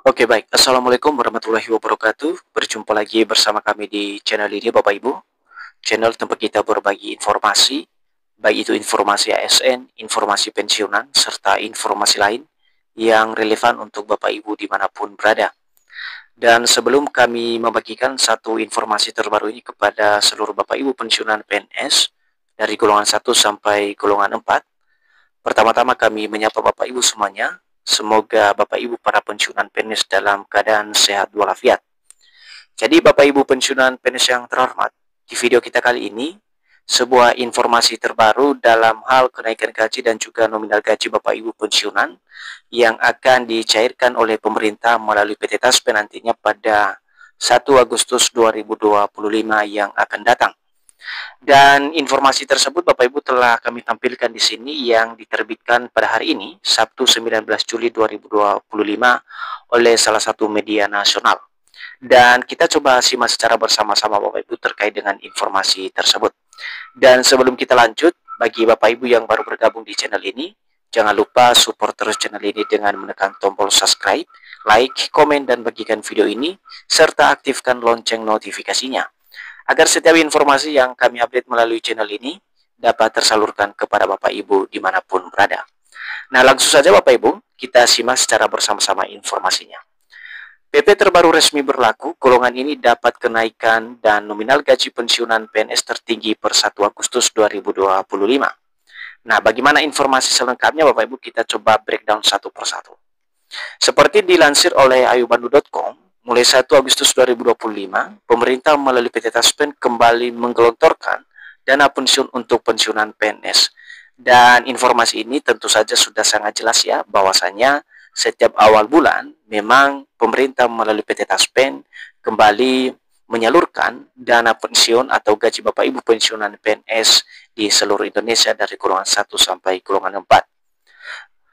Oke, baik. Assalamualaikum warahmatullahi wabarakatuh. Berjumpa lagi bersama kami di channel ini, Bapak Ibu. Channel tempat kita berbagi informasi, baik itu informasi ASN, informasi pensiunan, serta informasi lain yang relevan untuk Bapak Ibu dimanapun berada. Dan sebelum kami membagikan satu informasi terbaru ini kepada seluruh Bapak Ibu pensiunan PNS dari golongan 1 sampai golongan 4, pertama-tama kami menyapa Bapak Ibu semuanya. Semoga Bapak Ibu para pensiunan PNS dalam keadaan sehat walafiat. Jadi Bapak Ibu pensiunan PNS yang terhormat, di video kita kali ini, sebuah informasi terbaru dalam hal kenaikan gaji dan juga nominal gaji Bapak Ibu pensiunan yang akan dicairkan oleh pemerintah melalui PT Taspen nantinya pada 1 Agustus 2025 yang akan datang. Dan informasi tersebut Bapak Ibu telah kami tampilkan di sini yang diterbitkan pada hari ini, Sabtu 19 Juli 2025 oleh salah satu media nasional. Dan kita coba simak secara bersama-sama Bapak Ibu terkait dengan informasi tersebut. Dan sebelum kita lanjut, bagi Bapak Ibu yang baru bergabung di channel ini, jangan lupa support terus channel ini dengan menekan tombol subscribe, like, komen, dan bagikan video ini, serta aktifkan lonceng notifikasinya agar setiap informasi yang kami update melalui channel ini dapat tersalurkan kepada Bapak Ibu dimanapun berada. Nah, langsung saja Bapak Ibu, kita simak secara bersama-sama informasinya. PP terbaru resmi berlaku, golongan ini dapat kenaikan dan nominal gaji pensiunan PNS tertinggi per 1 Agustus 2025. Nah, bagaimana informasi selengkapnya Bapak Ibu, kita coba breakdown satu persatu. Seperti dilansir oleh ayubandu.com, mulai 1 Agustus 2025, pemerintah melalui PT Taspen kembali menggelontorkan dana pensiun untuk pensiunan PNS. Dan informasi ini tentu saja sudah sangat jelas ya, bahwasanya setiap awal bulan memang pemerintah melalui PT Taspen kembali menyalurkan dana pensiun atau gaji Bapak Ibu pensiunan PNS di seluruh Indonesia dari golongan 1 sampai golongan 4.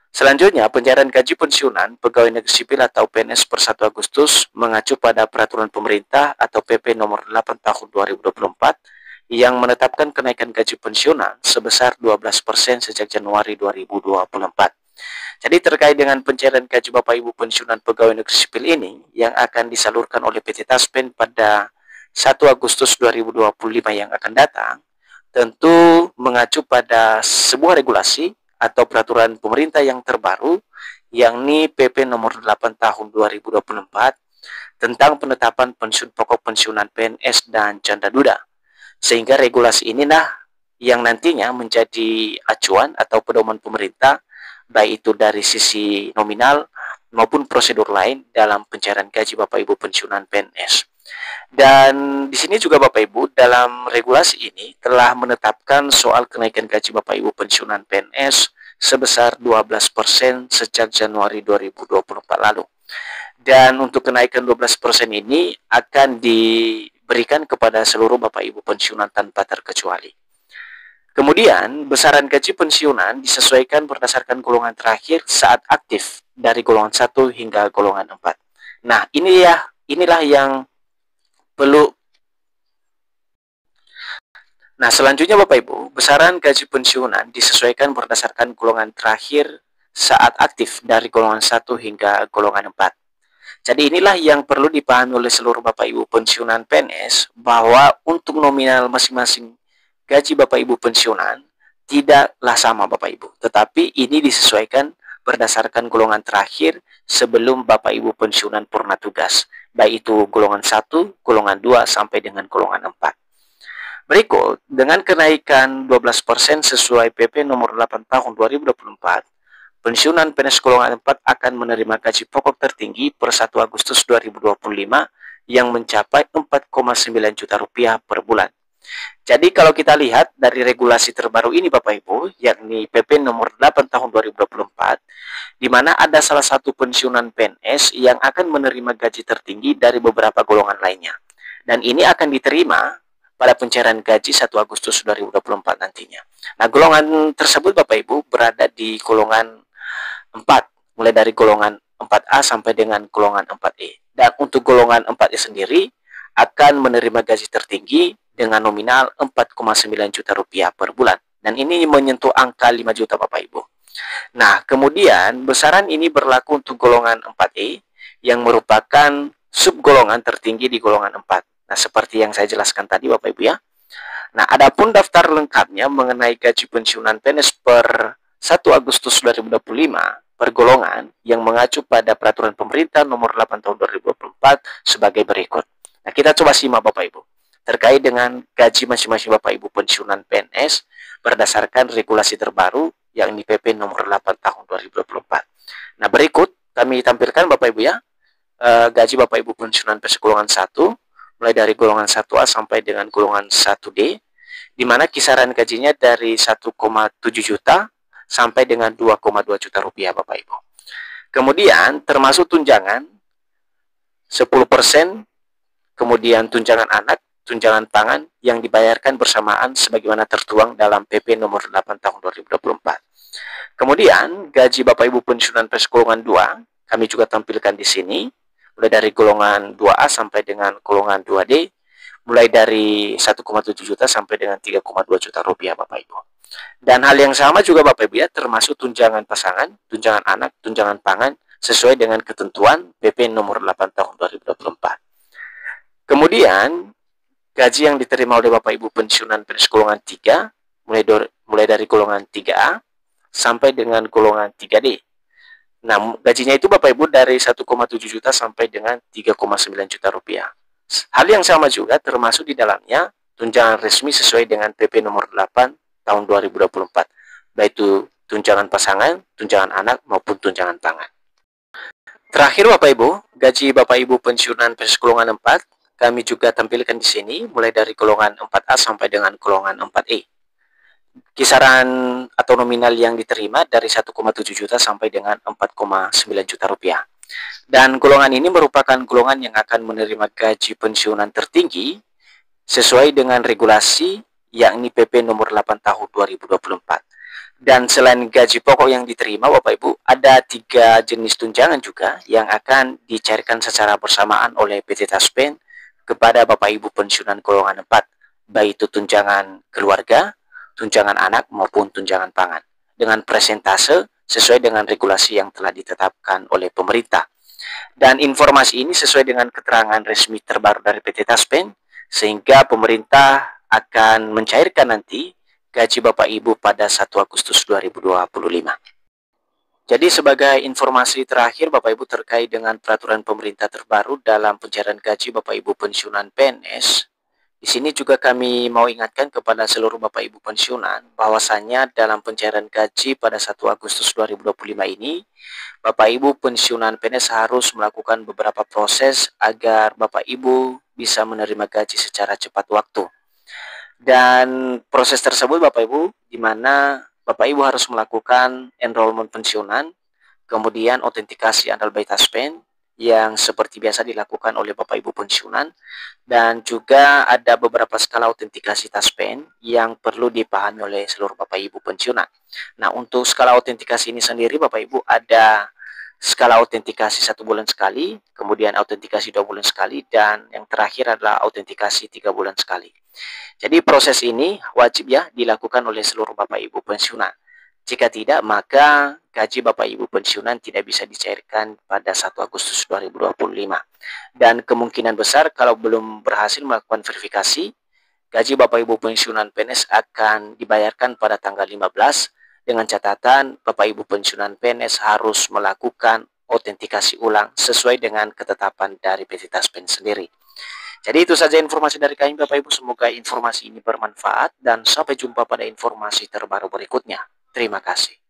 Selanjutnya, pencairan gaji pensiunan pegawai negeri sipil atau PNS per 1 Agustus mengacu pada peraturan pemerintah atau PP nomor 8 tahun 2024 yang menetapkan kenaikan gaji pensiunan sebesar 12% sejak Januari 2024. Jadi terkait dengan pencairan gaji Bapak Ibu pensiunan pegawai negeri sipil ini yang akan disalurkan oleh PT Taspen pada 1 Agustus 2025 yang akan datang, tentu mengacu pada sebuah regulasi atau peraturan pemerintah yang terbaru, yakni PP nomor 8 tahun 2024 tentang penetapan pensiun pokok pensiunan PNS dan janda duda. Sehingga regulasi inilah yang nantinya menjadi acuan atau pedoman pemerintah, baik itu dari sisi nominal maupun prosedur lain dalam pencairan gaji Bapak Ibu pensiunan PNS. Dan di sini juga Bapak Ibu dalam regulasi ini telah menetapkan soal kenaikan gaji Bapak Ibu pensiunan PNS sebesar 12% sejak Januari 2024 lalu. Dan untuk kenaikan 12% ini akan diberikan kepada seluruh Bapak Ibu pensiunan tanpa terkecuali. Kemudian, besaran gaji pensiunan disesuaikan berdasarkan golongan terakhir saat aktif dari golongan 1 hingga golongan 4. Nah, inilah yang perlu. Nah, selanjutnya Bapak Ibu, besaran gaji pensiunan disesuaikan berdasarkan golongan terakhir saat aktif dari golongan 1 hingga golongan 4. Jadi inilah yang perlu dipahami oleh seluruh Bapak Ibu pensiunan PNS, bahwa untuk nominal masing-masing gaji Bapak Ibu pensiunan tidaklah sama Bapak Ibu, tetapi ini disesuaikan berdasarkan golongan terakhir sebelum Bapak Ibu pensiunan purna tugas, baik itu golongan 1, golongan 2, sampai dengan golongan 4. Berikut, dengan kenaikan 12% sesuai PP nomor 8 tahun 2024, pensiunan PNS golongan 4 akan menerima gaji pokok tertinggi per 1 Agustus 2025 yang mencapai 4,9 juta rupiah per bulan. Jadi kalau kita lihat dari regulasi terbaru ini Bapak Ibu, yakni PP nomor 8 tahun 2024, di mana ada salah satu pensiunan PNS yang akan menerima gaji tertinggi dari beberapa golongan lainnya. Dan ini akan diterima pada pencairan gaji 1 Agustus 2024 nantinya. Nah, golongan tersebut Bapak Ibu berada di golongan 4, mulai dari golongan 4A sampai dengan golongan 4E. Dan untuk golongan 4E sendiri akan menerima gaji tertinggi dengan nominal 4,9 juta rupiah per bulan. Dan ini menyentuh angka 5 juta Bapak Ibu. Nah, kemudian besaran ini berlaku untuk golongan 4E yang merupakan subgolongan tertinggi di golongan 4. Nah, seperti yang saya jelaskan tadi Bapak Ibu ya. Nah, adapun daftar lengkapnya mengenai gaji pensiunan PNS per 1 Agustus 2025 per golongan yang mengacu pada peraturan pemerintah nomor 8 tahun 2024 sebagai berikut. Nah, kita coba simak Bapak Ibu terkait dengan gaji masing-masing Bapak Ibu pensiunan PNS berdasarkan regulasi terbaru yakni PP nomor 8 tahun 2024. Nah, berikut kami tampilkan Bapak Ibu ya, gaji Bapak Ibu pensiunan PNS golongan 1 mulai dari golongan 1A sampai dengan golongan 1D, di mana kisaran gajinya dari 1,7 juta sampai dengan 2,2 juta rupiah Bapak Ibu. Kemudian termasuk tunjangan 10%, kemudian tunjangan anak, tunjangan pangan yang dibayarkan bersamaan sebagaimana tertuang dalam PP nomor 8 tahun 2024. Kemudian gaji Bapak Ibu pensiunan PNS golongan 2 kami juga tampilkan di sini mulai dari golongan 2A sampai dengan golongan 2D, mulai dari 1,7 juta sampai dengan 3,2 juta rupiah Bapak Ibu. Dan hal yang sama juga Bapak Ibu ya, termasuk tunjangan pasangan, tunjangan anak, tunjangan pangan sesuai dengan ketentuan PP nomor 8 tahun 2024. Kemudian gaji yang diterima oleh Bapak Ibu pensiunan PNS golongan 3 mulai dari golongan 3A sampai dengan golongan 3D. Nah, gajinya itu Bapak Ibu dari 1,7 juta sampai dengan 3,9 juta rupiah. Hal yang sama juga termasuk di dalamnya tunjangan resmi sesuai dengan PP nomor 8 tahun 2024, baik itu tunjangan pasangan, tunjangan anak maupun tunjangan pangan. Terakhir Bapak Ibu, gaji Bapak Ibu pensiunan PNS golongan 4 kami juga tampilkan di sini mulai dari golongan 4A sampai dengan golongan 4E. Kisaran atau nominal yang diterima dari 1,7 juta sampai dengan 4,9 juta rupiah. Dan golongan ini merupakan golongan yang akan menerima gaji pensiunan tertinggi sesuai dengan regulasi yakni PP nomor 8 tahun 2024. Dan selain gaji pokok yang diterima Bapak Ibu, ada 3 jenis tunjangan juga yang akan dicairkan secara bersamaan oleh PT Taspen kepada Bapak Ibu pensiunan golongan 4, baik itu tunjangan keluarga, tunjangan anak maupun tunjangan pangan dengan presentase sesuai dengan regulasi yang telah ditetapkan oleh pemerintah. Dan informasi ini sesuai dengan keterangan resmi terbaru dari PT Taspen, sehingga pemerintah akan mencairkan nanti gaji Bapak Ibu pada 1 Agustus 2025. Jadi sebagai informasi terakhir Bapak Ibu terkait dengan peraturan pemerintah terbaru dalam pencairan gaji Bapak Ibu pensiunan PNS, di sini juga kami mau ingatkan kepada seluruh Bapak Ibu pensiunan bahwasannya dalam pencairan gaji pada 1 Agustus 2025 ini, Bapak Ibu pensiunan PNS harus melakukan beberapa proses agar Bapak Ibu bisa menerima gaji secara cepat waktu. Dan proses tersebut Bapak Ibu, di mana Bapak Ibu harus melakukan enrollment pensiunan, kemudian autentikasi andal by Taspen yang seperti biasa dilakukan oleh Bapak Ibu pensiunan, dan juga ada beberapa skala autentikasi Taspen yang perlu dipahami oleh seluruh Bapak Ibu pensiunan. Nah, untuk skala autentikasi ini sendiri Bapak Ibu ada skala autentikasi 1 bulan sekali, kemudian autentikasi 2 bulan sekali, dan yang terakhir adalah autentikasi 3 bulan sekali. Jadi proses ini wajib ya dilakukan oleh seluruh Bapak Ibu pensiunan. Jika tidak, maka gaji Bapak Ibu pensiunan tidak bisa dicairkan pada 1 Agustus 2025. Dan kemungkinan besar kalau belum berhasil melakukan verifikasi, gaji Bapak Ibu pensiunan PNS akan dibayarkan pada tanggal 15, dengan catatan Bapak Ibu pensiunan PNS harus melakukan autentikasi ulang sesuai dengan ketetapan dari PT Taspen sendiri. Jadi itu saja informasi dari kami Bapak Ibu, semoga informasi ini bermanfaat dan sampai jumpa pada informasi terbaru berikutnya. Terima kasih.